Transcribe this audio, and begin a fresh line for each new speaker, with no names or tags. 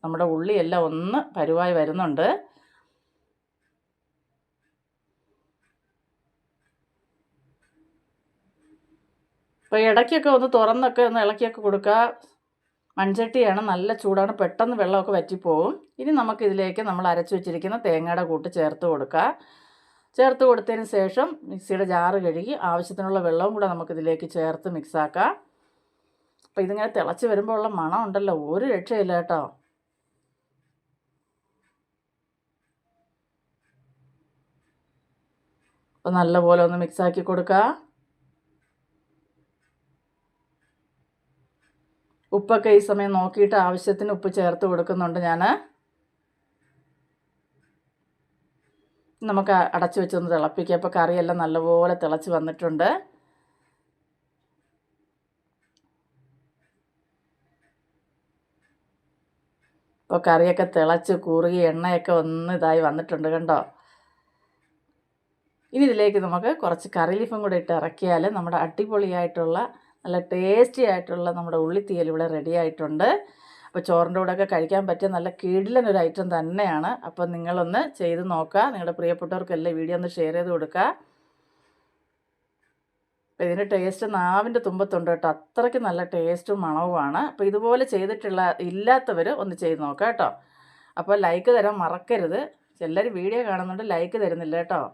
നമ്മുടെ ഉള്ളിയെല്ലാം ഒന്ന് പരുവായി വരുന്നുണ്ട്. അപ്പോൾ ഇടയ്ക്കൊക്കെ ഒന്ന് തുറന്നൊക്കെ ഒന്ന് ഇളക്കിയൊക്കെ കൊടുക്കുക. മൺചട്ടിയാണ്, നല്ല ചൂടാണ്, പെട്ടെന്ന് വെള്ളമൊക്കെ വറ്റിപ്പോവും. ഇനി നമുക്കിതിലേക്ക് നമ്മൾ അരച്ചു വെച്ചിരിക്കുന്ന തേങ്ങയുടെ കൂട്ട് ചേർത്ത് കൊടുക്കുക. ചേർത്ത് കൊടുത്തതിന് ശേഷം മിക്സിയുടെ ജാറ് കഴുകി ആവശ്യത്തിനുള്ള വെള്ളവും കൂടെ നമുക്കിതിലേക്ക് ചേർത്ത് മിക്സാക്കാം. അപ്പോൾ ഇതിങ്ങനെ തിളച്ച് വരുമ്പോൾ ഉള്ള മണം ഉണ്ടല്ലോ, ഒരു രക്ഷയില്ല കേട്ടോ. അപ്പോൾ നല്ലപോലെ ഒന്ന് മിക്സാക്കി കൊടുക്കുക. ഉപ്പൊക്കെ ഈ സമയം നോക്കിയിട്ട് ആവശ്യത്തിന് ഉപ്പ് ചേർത്ത് കൊടുക്കുന്നുണ്ട് ഞാൻ. നമുക്ക് അടച്ചു വെച്ചൊന്ന് തിളപ്പിക്കുക. അപ്പോൾ കറിയെല്ലാം നല്ലപോലെ തിളച്ച് വന്നിട്ടുണ്ട്. ഇപ്പോൾ കറിയൊക്കെ തിളച്ച് കുറുകി എണ്ണയൊക്കെ ഒന്ന് ഇതായി വന്നിട്ടുണ്ട് കണ്ടോ. ഇനി ഇതിലേക്ക് നമുക്ക് കുറച്ച് കറി ലീഫും കൂടെ ഇട്ട് ഇറക്കിയാൽ നമ്മുടെ അടിപൊളിയായിട്ടുള്ള നല്ല ടേസ്റ്റി ആയിട്ടുള്ള നമ്മുടെ ഉള്ളിത്തീയൽ ഇവിടെ റെഡി ആയിട്ടുണ്ട്. അപ്പോൾ ചോറിൻ്റെ കൂടെയൊക്കെ കഴിക്കാൻ പറ്റിയ നല്ല കിടിലനൊരു ഐറ്റം തന്നെയാണ്. അപ്പോൾ നിങ്ങളൊന്ന് ചെയ്ത് നോക്കുക. നിങ്ങളുടെ പ്രിയപ്പെട്ടവർക്കെല്ലാം വീഡിയോ ഒന്ന് ഷെയർ ചെയ്ത് കൊടുക്കുക. അപ്പോൾ ഇതിൻ്റെ ടേസ്റ്റ് നാവിൻ്റെ തുമ്പത്തുണ്ട് കേട്ടോ, അത്രയ്ക്ക് നല്ല ടേസ്റ്റും മണവുമാണ്. അപ്പോൾ ഇതുപോലെ ഇല്ലാത്തവർ ഒന്ന് ചെയ്ത് നോക്കാം കേട്ടോ. അപ്പോൾ ലൈക്ക് തരാൻ മറക്കരുത്. എല്ലാവരും വീഡിയോ കാണുന്നുണ്ട്, ലൈക്ക് തരുന്നില്ല കേട്ടോ.